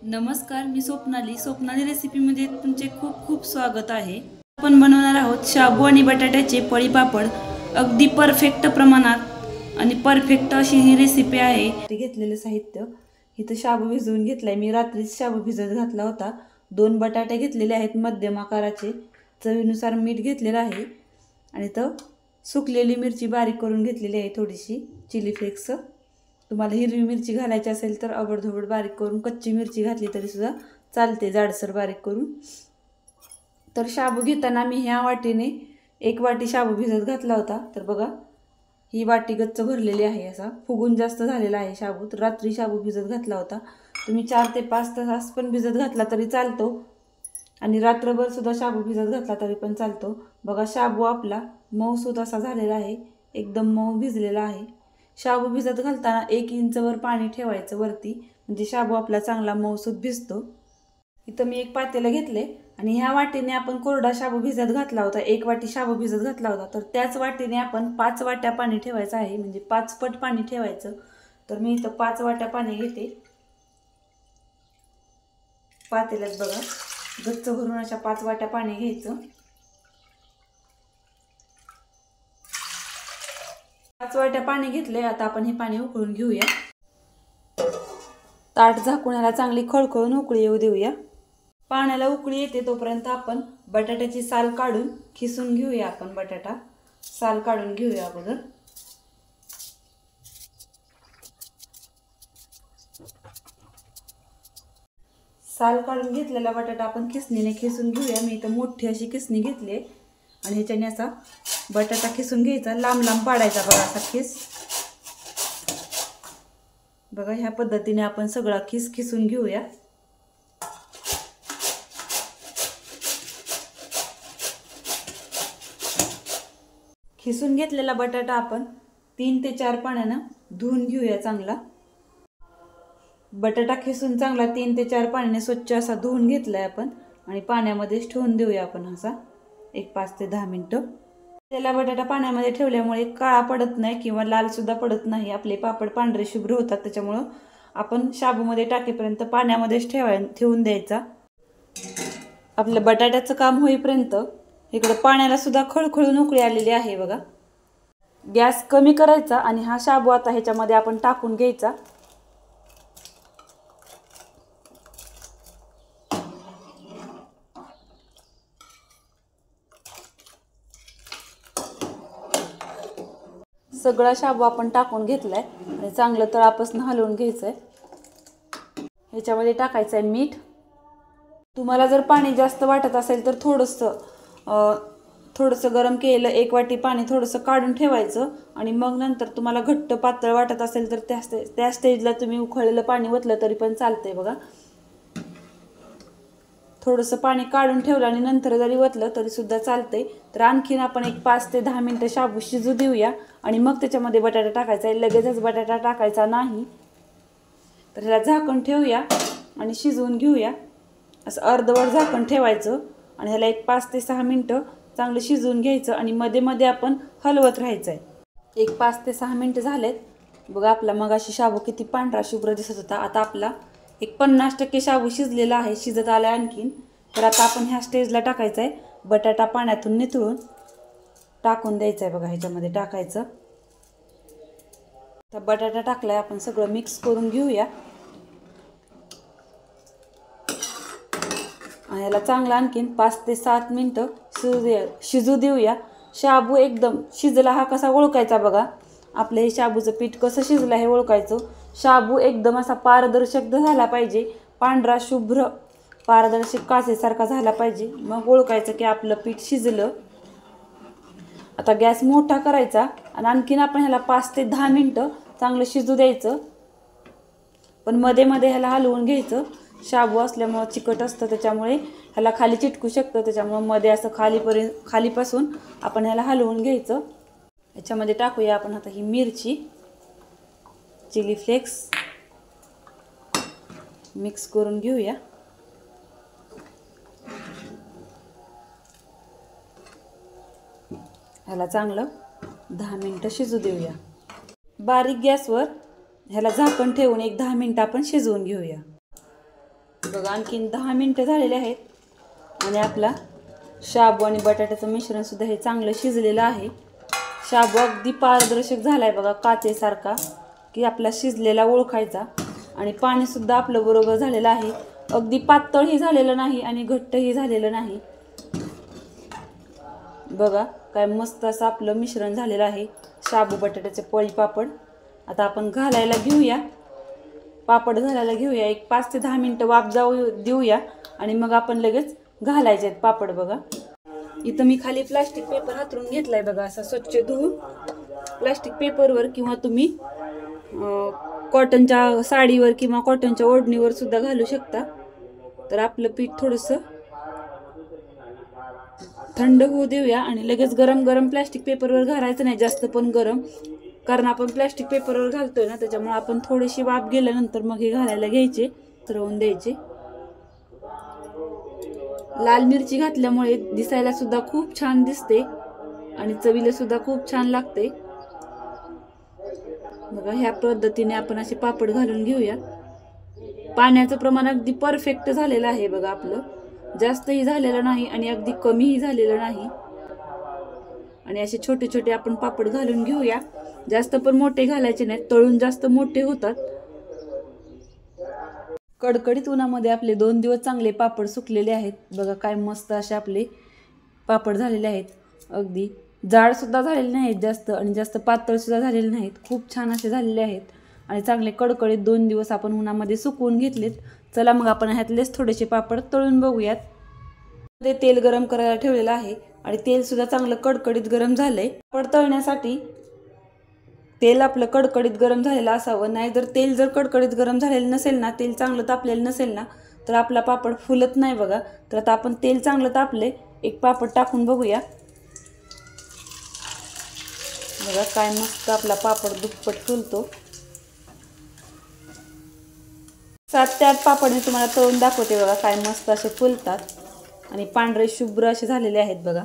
नमस्कार, मी स्वप्नाली रेसिपीमध्ये तुमचे खूप खूप स्वागत आहे। आपण बनवणार आहोत शाबू आणि बटाट्याचे पळी पापड। अगदी परफेक्ट प्रमाणात आणि परफेक्ट अशी ही रेसिपी आहे। घेतलेले साहित्य इथे शाबू भिजवून घेतलाय मी, रात्रीच शाबू भिजत घातला होता। 2 बटाटे घेतलेले आहेत मध्यम आकाराचे, चवीनुसार मीठ घेतलेलं आहे आणि इथं सुकलेली मिरची बारीक करून घेतलेली आहे, थोडीशी चिली फ्लेक्स। तुम्हाला हिरवी मिरची घालायची असेल तर अबडधोबड बारीक करून, कच्ची मिरची घातली तरी सुद्धा चालते जाडसर बारीक करून। तर शाबू घेताना मी ह्या वाटीने 1 वाटी शाबू भिजत घातला होता। तर बघा ही वाटी गच्च भरलेली आहे, असा फुगून जास्त झालेला आहे शाबू। तर रात्री शाबू भिजत घातला होता, तुम्ही 4 ते 5 तास पण भिजत घातला तरी चालतो आणि रात्रभर सुद्धा शाबू भिजत घातला तरी पण चालतो। बघा शाबू आपला मऊसूत असा झालेला आहे, एकदम मऊ भिजलेला आहे। शाबू भिजत घालताना 1 इंचवर पाणी ठेवायचं वरती, म्हणजे शाबू आपला चांगला मऊसूत भिजतो। इथं मी 1 पातेलं घेतले आणि ह्या वाटीने आपण कोरडा शाबू भिजत घातला होता, 1 वाटी शाबू भिजत घातला होता, तर त्याच वाटीने आपण 5 वाट्या पाणी ठेवायचं आहे, म्हणजे 5 पट पाणी ठेवायचं। तर मी इथं 5 वाट्या पाणी घेते। पातेल्यात बघा गच्च भरून अशा 5 वाट्या पाणी घ्यायचं। 5 वाट्या पाणी घेतले, आता आपण हे पाणी उकळून घेऊया। ताट झाकून याला चांगली खळखळून उकळी येऊ देऊया। पाण्याला उकळी येते तोपर्यंत आपण बटाट्याची साल काढून खिसून घेऊया। आपण बटाटा साल काढून घेऊया अगोदर। साल काढून घेतलेला बटाटा आपण खिसणीने खिसून घेऊया। मी इथं मोठी अशी खिसणी घेतली आणि ह्याच्याने असा बटाटा खिसून घ्यायचा, लांब लांब पाडायचा बघा असा खिस। बघा ह्या पद्धतीने आपण सगळा खिसून घेऊया। खिसून घेतलेला बटाटा आपण 3 ते 4 पाण्यानं धुवून घेऊया चांगला। बटाटा खिसून चांगला 3 ते 4 पाण्याने स्वच्छ असा धुवून घेतलाय आपण आणि पाण्यामध्येच ठेवून देऊया आपण असा 5 ते 10 मिनिटं। त्याला बटाटा पाण्यामध्ये ठेवल्यामुळे काळा पडत नाही किंवा लाल सुद्धा पडत नाही, आपले पापड पांढरे शुभ्र होतात। त्याच्यामुळे आपण शाबूमध्ये टाकेपर्यंत पाण्यामध्येच ठेवून द्यायचा। आपलं बटाट्याचं काम होईपर्यंत इकडे पाण्याला सुद्धा खळखळून उकळी आलेली आहे बघा। गॅस कमी करायचा आणि हा शाबू आता ह्याच्यामध्ये आपण टाकून घ्यायचा। सगळा शाबू आपण टाकून घेतलाय आणि चांगलं तळापासून हलवून घ्यायचंय। ह्याच्यामध्ये टाकायचं आहे मीठ। तुम्हाला जर पाणी जास्त वाटत असेल तर थोडंसं गरम केलेलं 1 वाटी पाणी थोडंसं काढून ठेवायचं आणि मग नंतर तुम्हाला घट्ट पातळ वाटत असेल तर त्या स्टेजला तुम्ही उकळलेलं पाणी ओतलं तरी पण चालतंय बघा। थोडंसं पाणी काढून ठेवलं आणि नंतर जरी ओतलं तरी सुद्धा चालतंय। तर आणखीन आपण 5 ते 10 मिनिटं शाबू शिजू देऊया आणि मग त्याच्यामध्ये बटाटा टाकायचा आहे, लगेचच बटाटा टाकायचा नाही। तर ह्याला झाकण ठेवूया आणि शिजवून घेऊया। असं अर्धवट झाकण ठेवायचं आणि ह्याला 5 ते 6 मिनिटं चांगलं शिजवून घ्यायचं आणि मध्ये मध्ये आपण हलवत राहायचं आहे। 5 ते 6 मिनिटं झालेत बघा। आपला मगाशी शाबू किती पांढरा शुभ्र दिसत होता, आता आपला 50% शाबू शिजलेला आहे, शिजत आला आणखीन। तर आता आपण ह्या स्टेजला टाकायचं आहे बटाटा, पाण्यातून निथळून टाकून द्यायचा आहे बघा, ह्याच्यामध्ये टाकायचं। तर बटाटा टाकलाय, आपण सगळं मिक्स करून घेऊया आणि याला चांगलं आणखीन 5 ते 7 मिनिटं शिजू देऊया। शाबू एकदम शिजला हा कसा ओळखायचा बघा, आपलं हे शाबूचं पीठ कसं शिजलं हे ओळखायचं। शाबू एकदम असा पारदर्शक झाला पाहिजे, पांढरा शुभ्र पारदर्शक काचेसारखा झाला पाहिजे, मग ओळखायचं की आपलं पीठ शिजलं। आता गॅस मोठा करायचा आणि आणखीन आपण ह्याला 5 ते 10 मिनिटं चांगलं शिजू द्यायचं, पण मध्ये मध्ये ह्याला हलवून घ्यायचं। शाबू असल्यामुळे चिकट असतं, त्याच्यामुळे ह्याला खाली चिटकू शकतं, त्याच्यामुळे मध्ये असं खालीपासून आपण ह्याला हलवून घ्यायचं। याच्यामध्ये टाकूया आपण आता ही मिरची, चिली फ्लेक्स मिक्स करून घेऊया। ह्याला चांगलं 10 मिनिटं शिजू देऊया। बारीक गॅसवर ह्याला झाकण ठेवून 10 मिनिटं आपण शिजवून घेऊया। बघा आणखीन 10 मिनटं झालेले आहेत आणि आपला शाबू आणि बटाट्याचं मिश्रण सुद्धा हे चांगलं शिजलेलं आहे. शाबू अगदी पारदर्शक झालाय बघा, काचेसारखा, की आपला शिजलेला ओळखायचा. आणि पाणी सुद्धा आपलं बरोबर झालेलं आहे. अगदी पातळही झालेलं नाही आणि घट्टही झालेलं नाही. बघा काय मस्त असं आपलं मिश्रण झालेलं आहे शाबू बटाट्याचे पळी पापड. आता आपण घालायला घेऊया, पापड घालायला घेऊया. एक 5 ते 10 मिनटं वाफ जाऊ देऊया आणि मग आपण लगेच घालायचे आहेत पापड. बघा इथं मी खाली प्लास्टिक पेपर हातरून घेतलाय बघा, असा स्वच्छ धुवून. प्लास्टिक पेपरवर किंवा तुम्ही कॉटनच्या साडीवर किंवा कॉटनच्या ओढणीवर सुद्धा घालू शकता. तर आपलं पीठ थोडंसं थंड होऊ देऊया आणि लगेच गरम गरम प्लास्टिक पेपरवर घालायचं नाही, जास्त पण गरम, कारण आपण प्लास्टिक पेपरवर घालतोय ना, त्याच्यामुळे आपण थोडीशी वाफ गेल्यानंतर मग हे घालायला घ्यायचे, तरवून द्यायचे. लाल मिरची घातल्यामुळे दिसायला सुद्धा खूप छान दिसते आणि चवीला सुद्धा खूप छान लागते. बघा ह्या पद्धतीने आपण असे पापड घालून घेऊया. पाण्याचं प्रमाण अगदी परफेक्ट झालेलं आहे बघा आपलं, जास्तही झालेलं नाही आणि अगदी कमीही झालेलं नाही. आणि असे छोटे छोटे आपण पापड घालून घेऊया. जास्त पण मोठे घालायचे नाहीत, तळून जास्त मोठे होतात. कडकडीत उन्हामध्ये आपले 2 दिवस चांगले पापड सुकलेले आहेत. बघा काय मस्त असे आपले पापड झालेले आहेत. अगदी जाड सुद्धा झालेले नाहीत जास्त आणि जास्त पातळ सुद्धा झालेले नाहीत. खूप छान असे झालेले आहेत आणि चांगले कडकडीत 2 दिवस आपण उन्हामध्ये सुकवून घेतलेत. चला मग आपण ह्यातलेच थोडेसे पापड तळून बघूयात. ते तेल गरम करायला ठेवलेलं आहे आणि तेल सुद्धा चांगलं कडकडीत गरम झालंय. पापड तळण्यासाठी तेल आपलं कडकडीत गरम झालेलं असावं. नाही जर तेल जर कडकडीत गरम झालेलं नसेल ना, तेल चांगलं तापलेलं नसेल ना, तर आपला पापड फुलत नाही बघा. तर आता आपण तेल चांगलं तापले, एक पापड टाकून बघूया. बघा काय मस्त आपला पापड दुप्पट फुलतो. 7 ते 8 पापड मी तुम्हाला तळून दाखवते बघा, काय मस्त असे फुलतात आणि पांढरे शुभ्र असे झालेले आहेत बघा.